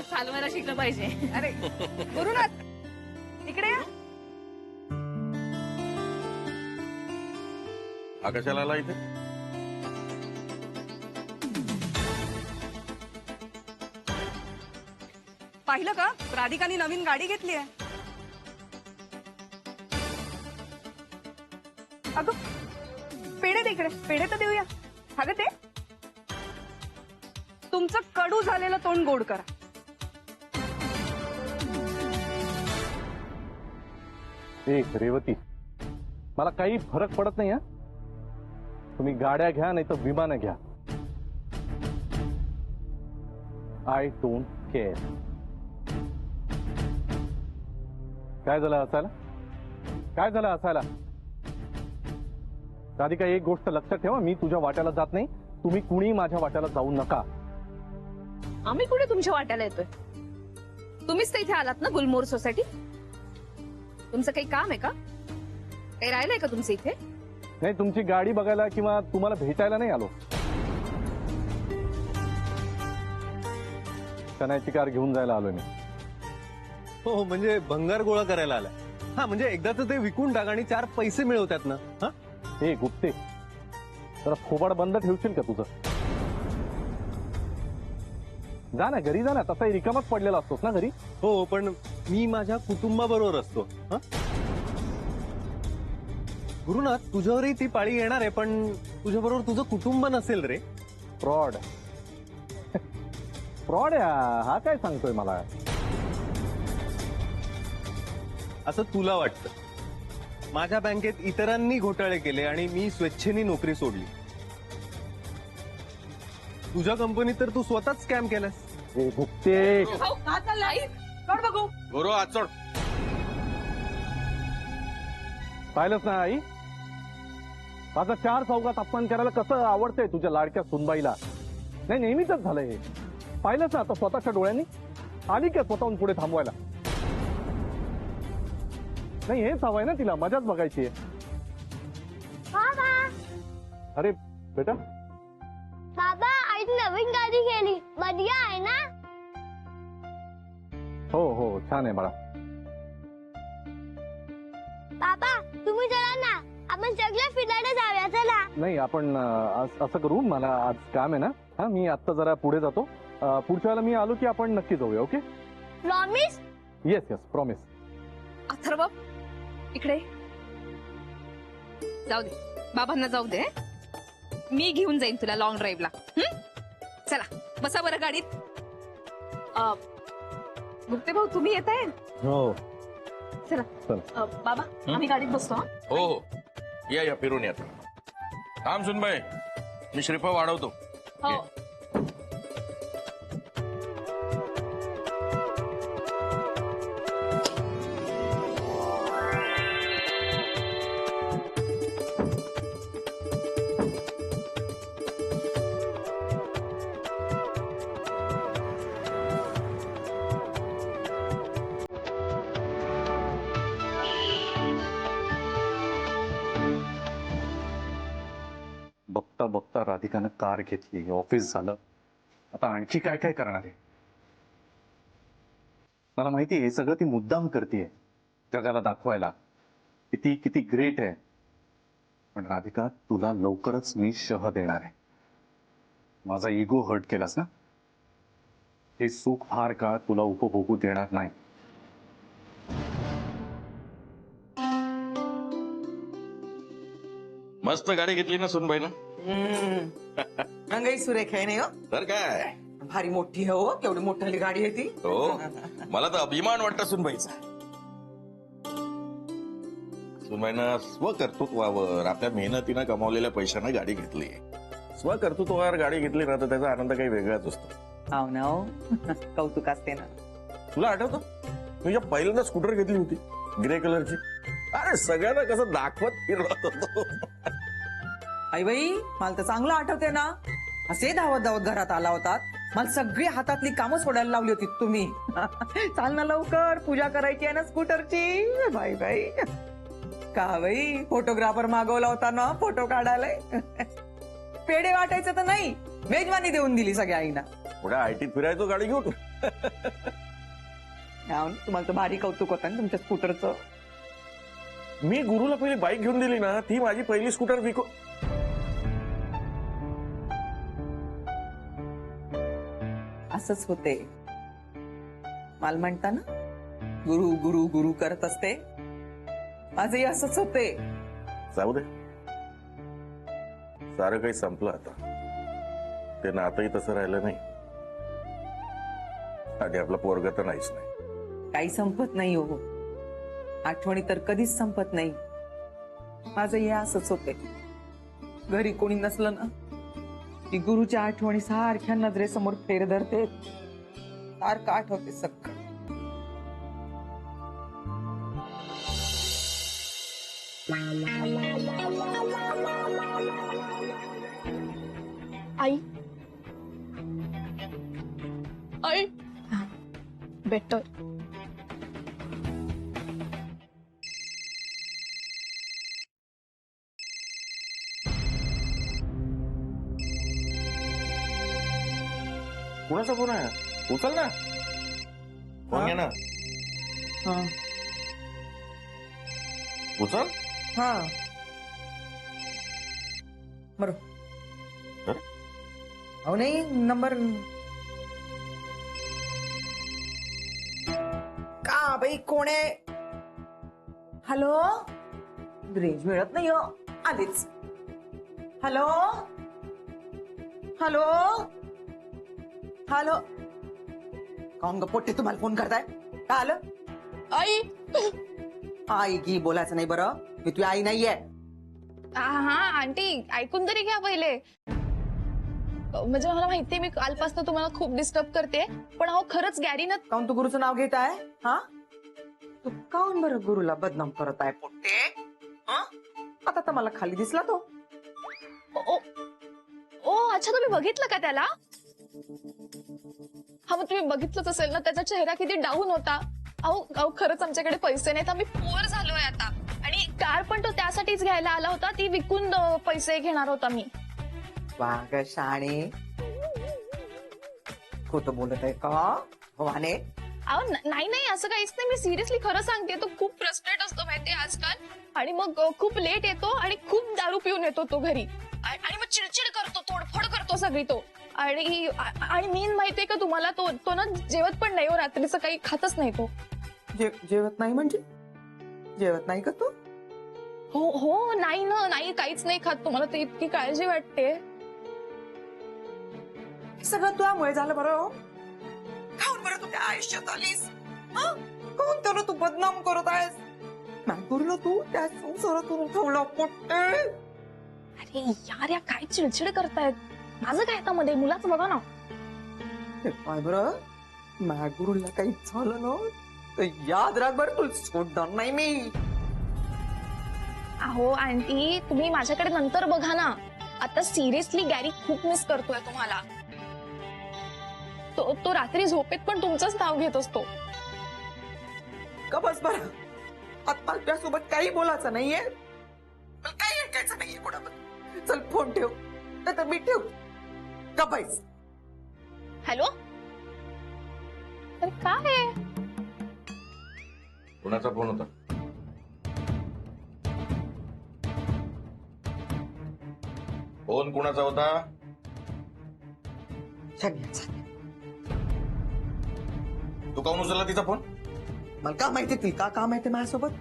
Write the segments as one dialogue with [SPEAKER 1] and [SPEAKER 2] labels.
[SPEAKER 1] चालवायला शिकलं पाहिजे.
[SPEAKER 2] अरे गुरुनाथ इकडे या.
[SPEAKER 3] हा कशाला आला इथे?
[SPEAKER 2] पाहिलं का राधिकानी नवीन गाडी घेतली आहे. अगं पेढे दे इकडे, पेढे तर देऊया. अगं ते तुमचं कडू झालेलं तोंड गोड करा.
[SPEAKER 4] एक रेवती, मला काही फरक पडत नाही. तुम्ही गाड्या घ्या नाही तर विमानं घ्या. I don't care. काय झालं हसायला? काय झालं हसायला? राधिका, एक गोष्ट लक्षात ठेवा, मी तुझ्या वाट्याला जात नाही. तुम्ही कुणी माझ्या वाट्याला जाऊ नका.
[SPEAKER 1] आम्ही कुठे तुमच्या वाट्याला येतोय? तुम्हीच तर इथे आलात ना, गुलमोहर सोसायटी. तुमचं काही काम आहे का? काही राहिलंय का तुमचं इथे?
[SPEAKER 4] नाही, तुमची गाडी बघायला किंवा तुम्हाला भेटायला नाही आलो. कनायची कार घेऊन जायला आलोय मी.
[SPEAKER 5] हो, म्हणजे भंगार गोळा करायला आलाय. हा, म्हणजे एकदाच ते विकून टाक आणि 4 पैसे मिळवतात ना. हा,
[SPEAKER 4] हे गुप्ते, जरा खोबाड बंद ठेवशील का तुझं? जा ना घरी, जा ना. तसाही रिकामाच पडलेला असतोस ना घरी.
[SPEAKER 5] हो, पण मी माझ्या कुटुंबाबरोबर असतो. हा, गुरुनाथ, तुझ्यावरही ती पाळी येणार आहे, पण तुझ्याबरोबर तुझं कुटुंब नसेल रे.
[SPEAKER 4] फ्रॉड. फ्रॉड हा काय सांगतोय मला?
[SPEAKER 5] असं तुला वाटतं. माझ्या बँकेत इतरांनी घोटाळे केले आणि मी स्वेच्छेने नोकरी सोडली. तुझ्या कंपनीत तर तू स्वतःच स्कॅम केलास.
[SPEAKER 4] हे गुप्ते,
[SPEAKER 2] का चाललंय? कर बघू.
[SPEAKER 3] गुरु हात सोड.
[SPEAKER 4] पाहिलंच ना आई, माझा 4 चौघात अपमान करायला कसं आवडतंय तुझ्या लाडक्या सुनबाईला. नाही, नेहमीच झालंय हे. पाहिलंच ना आता स्वतःच्या डोळ्यांनी. आली का स्वतःहून पुढे थांबवायला? नाही, हेच हवंय ना तिला, मजाच बघायची आहे. अरे बेटा,
[SPEAKER 6] बाबा आई नवीन गाडी घेतली, बढ़िया आहे ना?
[SPEAKER 4] हो हो, छान आहे बाळा.
[SPEAKER 6] बाबा तुम्ही चला ना, आपण सगळे फिरायला जाऊया. चला.
[SPEAKER 4] नाही, आपण असं करू, मला आज काम आहे ना. हा, मी आत्ता जरा पुढे जातो. पुढच्या वेळेला मी आलो की आपण नक्की जाऊया. Okay?
[SPEAKER 6] Promise?
[SPEAKER 4] Yes yes, promise.
[SPEAKER 1] Atharva इकडे जाऊ दे, बाबांना जाऊ दे. मी घेऊन जाईन तुला लॉंग ड्राईव्हला. चला बसा बरं गाडीत. गुप्ते भाऊ तुम्ही येत आहे?
[SPEAKER 4] हो
[SPEAKER 1] चला.
[SPEAKER 4] चल.
[SPEAKER 1] बाबा आम्ही गाडीत बसतो.
[SPEAKER 3] हो हो, या फिरून या. थांब सुनबाई, मी श्रीफळ वाढवतो.
[SPEAKER 1] हो.
[SPEAKER 3] ये.
[SPEAKER 4] बघता बघता राधिकानं कार घेतली, ऑफिस झालं. आता आणखी काय काय करणार आहे? मला माहिती आहे हे सगळं ती मुद्दाम करतेय जगाला दाखवायला किती किती ग्रेट आहे. पण राधिका, तुला लवकरच मी शह देणार आहे. माझा इगो हर्ट केलास ना, हे सुख फार काळ तुला उपभोगू देणार नाही.
[SPEAKER 3] मस्त गाडी घेतली ना सुनबाई ना.
[SPEAKER 7] रंगाई सुरेख आहे नाही हो.
[SPEAKER 3] तर काय,
[SPEAKER 7] भारी मोठी आहे हो. केवढी मोठी गाडी आहे ती.
[SPEAKER 3] हो, मला तर अभिमान वाटतं सुनबाईचा. सुनबाईनं स्वकर्तृत्वावर, आपल्या मेहनतीनं कमावलेल्या पैशानं गाडी घेतली. स्वकर्तृत्वावर गाडी घेतली ना तर त्याचा आनंद काही वेगळाच असतो.
[SPEAKER 7] हो ना हो. कौतुक असते ना.
[SPEAKER 3] तुला आठवतं तुझ्या पहिल्यांदा स्कूटर घेतली होती ग्रे कलरची? अरे सगळ्यांना कसं दाखवत फिरत होतो.
[SPEAKER 7] आई बाई, मला तर चांगलं आठवते ना. असे धावत धावत घरात आला होता. मला सगळी हातातली कामं सोडायला लावली होती तुम्ही. चाल ना लवकर, पूजा करायची आहे ना स्कूटरची. बाई बाई, का बाई फोटोग्राफर मागवला होता ना फोटो काढायला. पेढे वाटायचं तर नाही, मेजवानी देऊन दिली सगळ्या आईना.
[SPEAKER 3] थोड्या आयटीत फिरायचो गाडी घेऊन.
[SPEAKER 7] हा, तुम्हाला तर भारी कौतुक होतं ना तुमच्या स्कूटरचं.
[SPEAKER 3] मी गुरुला पहिली बाईक घेऊन दिली ना, ती माझी पहिली स्कूटर विकू.
[SPEAKER 7] असंच होते. मला म्हणता ना गुरु गुरु गुरु करत असते, माझंही असंच होते.
[SPEAKER 3] जाऊ दे, सारं काही संपलं आता. ते नातंही तसं राहिलं नाही आणि आपलं पोरग तर नाहीच नाही.
[SPEAKER 7] काही संपत नाही हो, आठवणी तर कधीच संपत नाही. माझं हे असंच होते. घरी कोणी नसलं ना की गुरुच्या आठवणी सारख्या नजरेसमोर फेर धरते, सारखं आठवते सगळं.
[SPEAKER 2] आई आई बेटर.
[SPEAKER 3] कुणाचा फोन आहे? उचल ना, फोन घे ना,
[SPEAKER 7] हा
[SPEAKER 3] उचल.
[SPEAKER 7] हा बरं.
[SPEAKER 3] तर?
[SPEAKER 7] अहो नाही, नंबर का बाई कोण आहे? हॅलो, रेंज मिळत नाही हो. आलीच. Hello hello hello. काऊन ग पोट्टे तुम्हाला फोन करताय? का आलं?
[SPEAKER 2] आई
[SPEAKER 7] आई की बोलायचं नाही बरं, मी तुझी आई नाहीये.
[SPEAKER 2] हा आंटी ऐकून तरी घ्या पहिले. म्हणजे मला माहितीये मी कालपासून तुम्हाला खूप डिस्टर्ब करते, पण अहो खरंच गॅरीनं.
[SPEAKER 7] काऊन तू गुरुचं नाव घेत आहे? हा, तू काऊन बरं गुरुला बदनाम करत आहे पोट्टे? हा? आता तर मला खाली दिसला तो.
[SPEAKER 2] ओ ओ अच्छा, तुम्ही बघितलं का त्याला? हा, मग तुम्ही बघितलंच असेल ना, त्याचा चेहरा किती डाऊन होता. अहो खरंच आमच्याकडे पैसे नाहीत, आम्ही पुअर झालोय आता. आणि कार पण तो त्यासाठीच घ्यायला आला होता, ती विकून पैसे घेणार होता मी.
[SPEAKER 7] वाग शाणे, खोटं बोलत आहे का भवाने?
[SPEAKER 2] अहो नाही नाही, असं काहीच नाही, मी सिरियसली खरं सांगते. तो खूप फ्रस्ट्रेट असतो माहितीये आजकाल, आणि मग खूप लेट येतो आणि खूप दारू पिऊन येतो तो घरी, आणि मग चिडचिड करतो, तोडफोड करतो सगळी तो. आणि मेन माहितीये का तुम्हाला, तो ना जेवत पण नाही हो, रात्रीचं काही खातच नाही तो.
[SPEAKER 7] जेवत नाही म्हणजे? जेवत नाही का तू?
[SPEAKER 2] हो नाही ना, नाही काहीच नाही खात. तुम्हाला तर इतकी काळजी वाटते.
[SPEAKER 7] सगळं तुझ्यामुळे झालं बरं. काऊन बरं तू त्या आयुष्यात आलीस? कोण त्याला तू बदनाम करत आहेस? नागपूरला तू त्या संसारातून उठवला पोट्टे.
[SPEAKER 2] अरे यार, या काय चिडचिड करतायत? माझं काय आता मध्ये, मुलाचं बघा ना.
[SPEAKER 7] काय बरं, नागपूरला काही झालं ना तर याद राख बरं, तुला सोडणार नाही मी.
[SPEAKER 2] अहो आंटी, तुम्ही माझ्याकडे नंतर बघा ना. आता सिरियसली गॅरी खूप मिस करतोय तुम्हाला. तो रात्री झोपेत पण तुमचंच नाव घेत असतो.
[SPEAKER 7] का बस बरं, आता त्यासोबत काही बोलायचं नाहीये, मला काही ऐकायचं नाहीये कोणाबद्दल. चल फोन ठेव, नाही तर मी ठेव. का बाईस?
[SPEAKER 2] हॅलो, काय आहे?
[SPEAKER 3] कुणाचा फोन होता? फोन कुणाचा होता? तू काऊन उचलला तिचा फोन?
[SPEAKER 7] मला का माहिती ती का काम आहे माझ्यासोबत?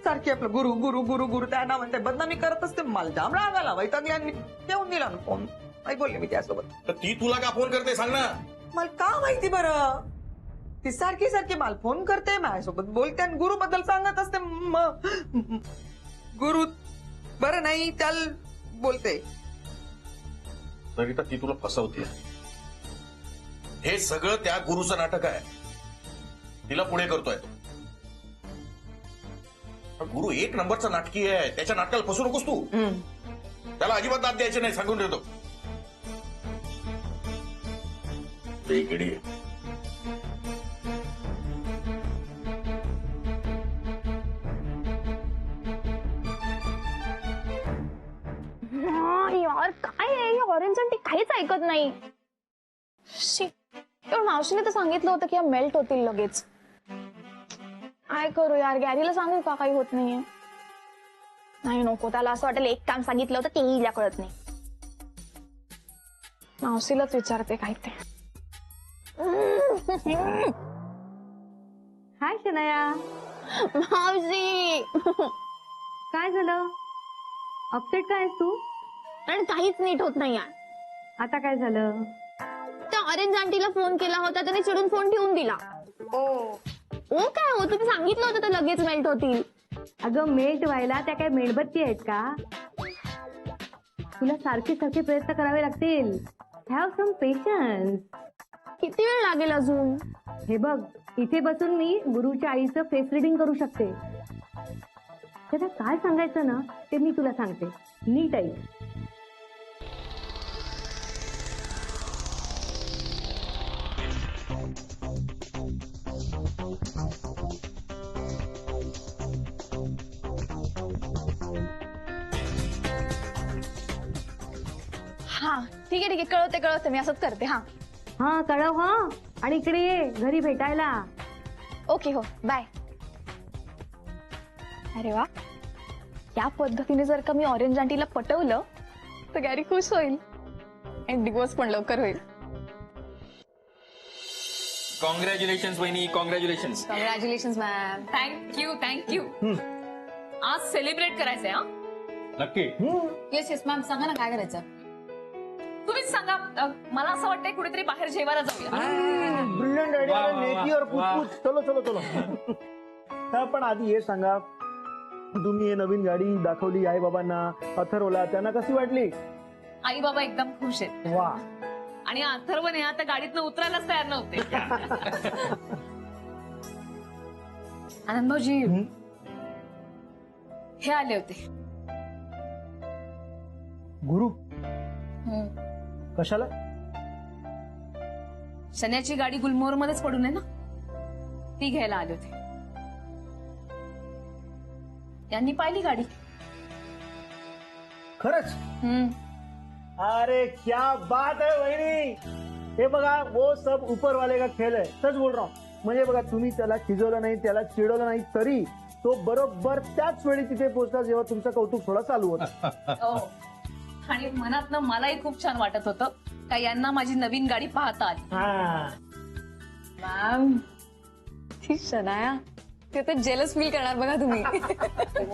[SPEAKER 7] सारखी आपलं गुरु गुरु गुरु गुरु त्या नावाने बदनामी करत असते. मला जाम राग आला, वैतागल्यांनी ठेवून दिला ना फोन. नाही बोलले मी त्यासोबत.
[SPEAKER 3] तर ती तुला का फोन करते सांग ना.
[SPEAKER 7] मला का माहिती बरं, ती सारखी सारखी मला फोन करते, माझ्यासोबत बोलते आणि गुरु बद्दल सांगत असते. गुरु बरं नाही त्याला बोलते.
[SPEAKER 3] तरी तर ती तुला फसवते. हे सगळं त्या गुरुचं नाटक आहे, तिला पुढे करतोय तो. गुरु एक नंबरचा नाटकी आहे, त्याच्या नाटकाला फसू नकोस तू. त्याला अजिबात दाद द्यायचे नाही, सांगून देतो. इकडे
[SPEAKER 2] यार काय आहे, ऑरेंज आंटी काहीच ऐकत नाही. शी. मावशीने तर सांगितलं होतं की या मेल्ट होतील लगेच. काय करू यार, गॅरीला सांगू का काही होत नाहीये? नाही नको, त्याला असं वाटेल एक काम सांगितलं होतं ते हिला कळत नाही. मावशीलाच विचारते काय ते.
[SPEAKER 8] हाय शनाया,
[SPEAKER 2] मावशी
[SPEAKER 8] काय झालं? अपसेट काय आहेस तू?
[SPEAKER 2] आणि काहीच नीट होत नाही यार.
[SPEAKER 8] आता काय झालं?
[SPEAKER 2] त्या ऑरेंज आंटीला फोन केला होता, त्याने चिडून फोन ठेवून दिला. ओ काय हो, तुम्ही सांगितलं होतं तर लगेच मेल्ट होतील.
[SPEAKER 8] अगं मेल्ट व्हायला त्या काय मेणबत्ती आहेत का? तुला सारखे सारखे प्रयत्न करावे लागतील. Have some patience.
[SPEAKER 2] किती वेळ लागेल अजून?
[SPEAKER 8] हे बघ, इथे बसून मी गुरुच्या आईचं फेस रिडिंग करू शकते. त्याला काय सांगायचं ना ते मी तुला सांगते, नीट ऐक.
[SPEAKER 2] हा ठीक आहे कळवते मी असंच करते. हा
[SPEAKER 8] हा कळव हा, आणि इकडे ये घरी भेटायला.
[SPEAKER 2] ओके हो, बाय. अरे वा, या पद्धतीने जर का मी ऑरेंज आंटीला पटवलं तर गॅरी खुश होईल आणि डिवोर्स पण लवकर होईल.
[SPEAKER 9] कॉंग्रॅच्युलेशन वहिनी, कॉंग्रॅच्युलेशन.
[SPEAKER 1] Congratulation ma'am. थँक्यू. आज सेलिब्रेट करायचंय. हा
[SPEAKER 4] नक्की.
[SPEAKER 1] येस मॅम, सांगा ना काय करायचं. तुम्हीच सांगा. मला असं वाटतंय कुठेतरी बाहेर जेवायला जाऊया.
[SPEAKER 10] Brilliant idea. नेकी और कुछ चलो. हा, पण आधी हे सांगा, तुम्ही हे नवीन गाडी दाखवली आई बाबांना, अथर्वला, त्यांना कशी वाटली?
[SPEAKER 1] आई बाबा एकदम खुश आहेत.
[SPEAKER 10] वा.
[SPEAKER 1] आणि अथर्वने आता गाडीतनं उतरायलाच तयार नव्हते. आनंद भाऊजी हे आले होते.
[SPEAKER 10] गुरु कशाला?
[SPEAKER 1] शन्याची गाडी गुलमोहर मध्येच पडून आहे ना, ती घ्यायला आले होते. यांनी पाहिली गाडी.
[SPEAKER 10] खरंच? अरे क्या बात है वहिनी. हे बघा, वो सब ऊपर वाले का खेळ आहे. सच बोल रहा हूं. म्हणजे बघा, तुम्ही त्याला खिजवलं नाही, त्याला चिडवलं नाही, तरी तो बरोबर त्याच वेळी तिथे पोहोचला जेव्हा तुमचं कौतुक थोडं चालू होतं.
[SPEAKER 1] आणि मनातनं मलाही खूप छान वाटत होतं का यांना माझी नवीन गाडी पाहता आली.
[SPEAKER 2] मॅम ती शनाया, ते तर जेलस फील करणार बघा तुम्ही.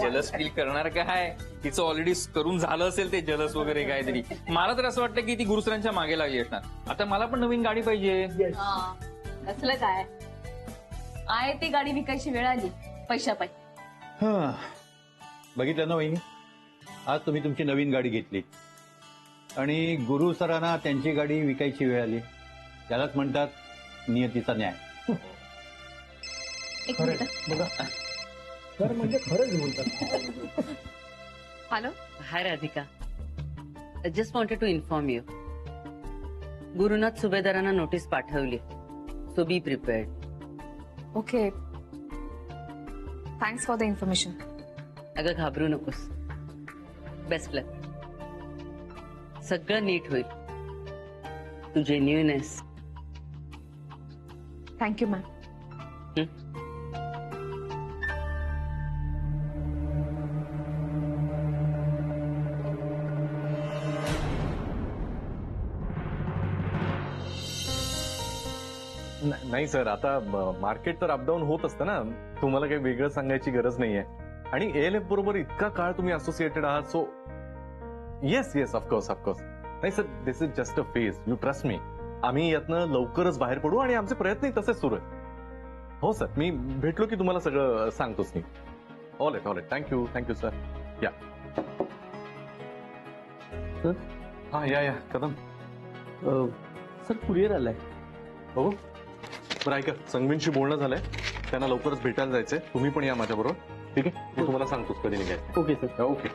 [SPEAKER 9] जलस फील करणार काय, तिचं ऑलरेडी करून झालं असेल ते जलस वगैरे काहीतरी. मला तर असं वाटतं की ती गुरुसरांच्या मागे लागली असणार. आता मला पण नवीन गाडी पाहिजे.
[SPEAKER 1] असलं काय आहे, ती गाडी विकायची वेळ आली पैशापायी.
[SPEAKER 4] बघितलं ना वहिनी, आज तुम्ही तुमची नवीन गाडी घेतली आणि गुरु सरांना त्यांची गाडी विकायची वेळ आली. त्यालाच म्हणतात नियतीचा न्याय.
[SPEAKER 1] एक मिनिट.
[SPEAKER 10] बघा, तर म्हणजे खरंच बोलतात.
[SPEAKER 1] Hello.
[SPEAKER 11] Hi Radhika, I just wanted to inform you. Gurunath सुभेदारांना नोटीस पाठवली, so be prepared.
[SPEAKER 1] Okay, thanks for the information.
[SPEAKER 11] अगं घाबरू नकोस. Best luck. सगळं नीट होईल. तू जेन्युइन आहेस.
[SPEAKER 1] Thank you ma'am.
[SPEAKER 5] नाही सर, आता मार्केट तर अपडाऊन होत असतं ना. तुम्हाला काही वेगळं सांगायची गरज नाहीये. आणि ALF बरोबर इतका काळ तुम्ही असोसिएटेड आहात, सो येस ऑफकोर्स. नाही sir, this is just a phase. You trust me. आम्ही यातनं लवकरच बाहेर पडू आणि आमचे प्रयत्नही तसेच सुरू आहेत. हो सर, मी भेटलो की तुम्हाला सगळं सांगतोच मी. All right. Thank you sir. या हा, या कदम.
[SPEAKER 10] सर, कुरिअर आलाय.
[SPEAKER 5] हो बरं, ऐका, संगवींशी बोलणं झालंय, त्यांना लवकरच भेटायला जायचंय. तुम्ही पण या माझ्याबरोबर. ठीक आहे, मी तुम्हाला सांगतोच कधी निघायचं.
[SPEAKER 10] Okay sir.
[SPEAKER 5] Okay.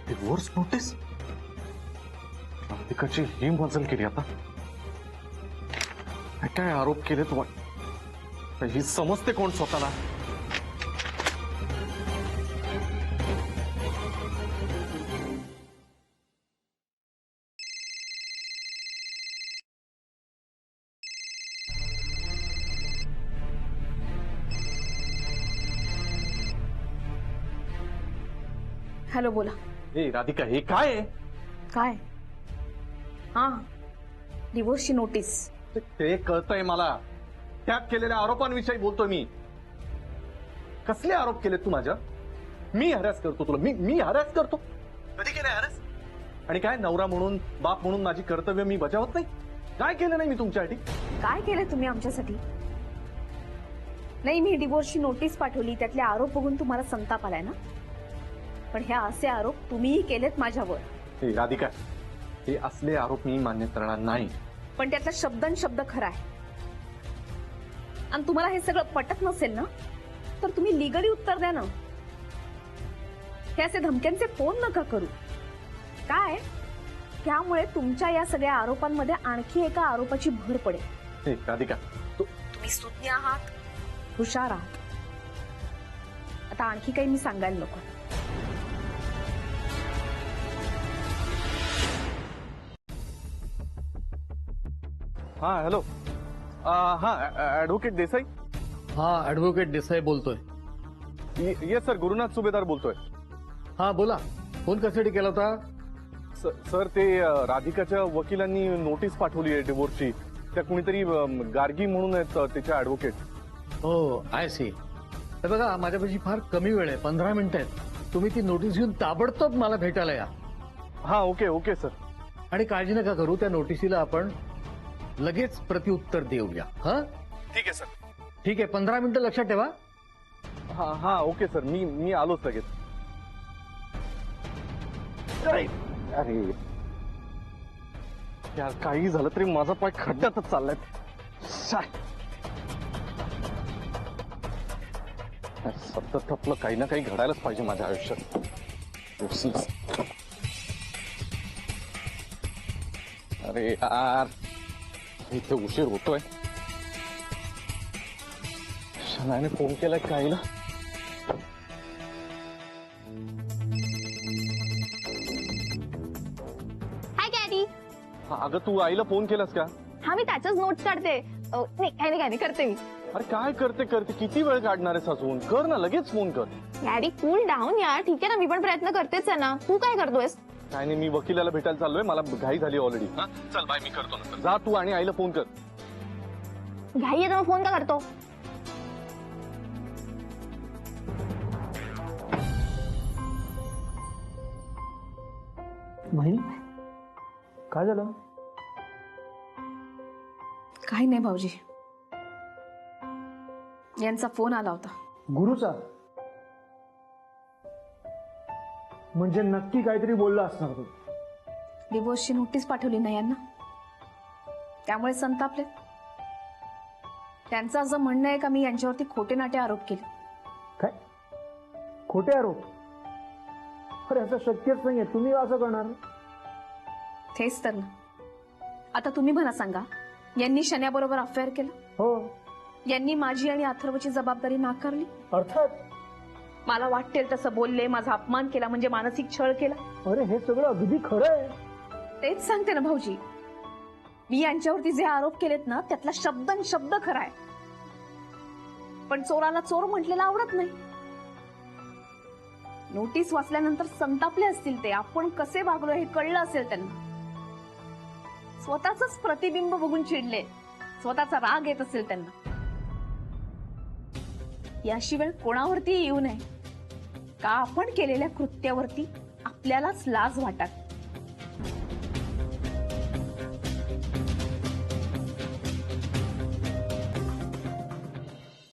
[SPEAKER 5] Divorce notice? राधिकाची ही मजल केली आता. काय काय आरोप केले तू? ही समजते कोण स्वतःला?
[SPEAKER 1] हॅलो, बोला.
[SPEAKER 5] ए राधिका, हे काय आहे?
[SPEAKER 1] काय? हा, डिवोर्सची नोटीस.
[SPEAKER 5] ते कळतंय मला. त्यात केलेल्या आरोपांविषयी बोलतोय मी. कसले आरोप केले तू माझ्या? मी हॅरॅस करतो तुला? मी हॅरॅस करतो? कधी केलं हॅरॅस? आणि काय नवरा म्हणून, बाप म्हणून माझी कर्तव्य मी बजावत नाही? काय केलं नाही मी तुमच्यासाठी?
[SPEAKER 1] काय केलं तुम्ही आमच्यासाठी? नाही, मी डिवोर्सची नोटीस पाठवली, त्यातले आरोप बघून तुम्हाला संताप आलाय ना? पण हे असे आरोप तुम्हीही केलेत माझ्यावर.
[SPEAKER 5] हे राधिका, हे असले आरोप मी मान्य करणार नाही.
[SPEAKER 1] पण त्यातला शब्दन शब्द खरा आहे. आणि तुम्हाला हे सगळं पटत नसेल ना, तर तुम्ही लिगली उत्तर द्या ना. हे असे धमक्यांचे फोन नका करू. काय त्यामुळे तुमच्या या सगळ्या आरोपांमध्ये आणखी एका आरोपाची भर पडेल.
[SPEAKER 5] हे राधिका,
[SPEAKER 1] तुम्ही सुज्ञ आहात, हुशार आहात. आता आणखी काही मी सांगायला नको.
[SPEAKER 5] हा हॅलो. हा ऍडव्होकेट देसाई.
[SPEAKER 10] हा, ऍडव्होकेट देसाई बोलतोय.
[SPEAKER 5] येस सर, गुरुनाथ सुभेदार बोलतोय.
[SPEAKER 10] हा बोला, फोन कशासाठी केला होता?
[SPEAKER 5] सर, ते राधिकाच्या वकिलांनी नोटीस पाठवली आहे डिवोर्सची. त्या कुणीतरी गार्गी म्हणून आहेत त्याच्या ऍडव्होकेट.
[SPEAKER 10] हो, आय सी. तर बघा, माझ्यापाशी फार कमी वेळ आहे, 15 मिनिटं आहेत. तुम्ही ती नोटीस घेऊन ताबडतोब मला भेटायला या.
[SPEAKER 5] हा, ओके सर.
[SPEAKER 10] आणि काळजी नका करू, त्या नोटिसीला आपण लगेच प्रत्युत्तर देऊया. हा,
[SPEAKER 5] ठीक आहे सर.
[SPEAKER 10] ठीक आहे, 15 मिनिटं लक्षात ठेवा.
[SPEAKER 5] हा ओके सर. मी आलोच लगेच. अरे यार, काही झालं तरी माझा पाय खड्ड्यातच चाललाय. सतत आपलं काही ना काही घडायलाच पाहिजे माझ्या आयुष्यात. अरे यार, इथे उशीर होतोय. शनाने फोन केलाय का आईला?
[SPEAKER 2] हाय कॅडी.
[SPEAKER 5] अगं, तू आईला फोन केलास का?
[SPEAKER 2] हा, मी त्याच्याच नोट्स काढते. नाही, काही नाही करते मी.
[SPEAKER 5] अरे काय करते किती वेळ काढणार आहेस अजून? कर ना, लगेच फोन कर.
[SPEAKER 2] कॅडी, कूल डाऊन यार. ठीक आहे ना, मी पण प्रयत्न करतेच आहे ना. तू काय करतोयस?
[SPEAKER 5] काय नाही, मी वकिलाला भेटायला चाललोय. मला घाई झाली ऑलरेडी. चल बाय, मी करतो नंतर. जा तू आणि आईला फोन कर.
[SPEAKER 2] घाई आहे तर मग फोन का करतो?
[SPEAKER 10] बहिणी, काय झालं?
[SPEAKER 1] काही नाही भाऊजी, यांचा फोन आला होता.
[SPEAKER 10] गुरुचा? म्हणजे नक्की काहीतरी बोलला असणार तो.
[SPEAKER 1] डिवोर्सची नोटीस पाठवली नाही यांना, त्यामुळे संतापले. त्यांचं असं म्हणणं आहे का मी यांच्यावरती खोटे नाटे आरोप केले.
[SPEAKER 10] काय खोटे आरोप? अरे असं शक्यच नाहीये. तुम्ही असं करणार?
[SPEAKER 1] तेच तर ना. आता तुम्ही म्हणा, सांगा, यांनी शन्याबरोबर अफेअर केलं?
[SPEAKER 10] हो.
[SPEAKER 1] यांनी माझी आणि अथर्वची जबाबदारी नाकारली?
[SPEAKER 10] अर्थात.
[SPEAKER 1] मला वाटेल तसं बोलले, माझा अपमान केला, म्हणजे मानसिक छळ केला.
[SPEAKER 10] अरे हे सगळं अगदी खरं आहे.
[SPEAKER 1] तेच सांगते ना भाऊजी, मी यांच्यावरती जे आरोप केलेत ना, त्यातला शब्दन शब्द खरा आहे. पण चोराला चोर म्हटलेला आवडत नाही. नोटीस वाचल्यानंतर संतापले असतील ते. आपण कसे वागलो हे कळलं असेल त्यांना. स्वतःच प्रतिबिंब बघून चिडले. स्वतःचा राग येत असेल त्यांना. याशिवाय कोणावरती येऊ नये का आपण केलेल्या कृत्यावरती आपल्यालाच लाज वाटत.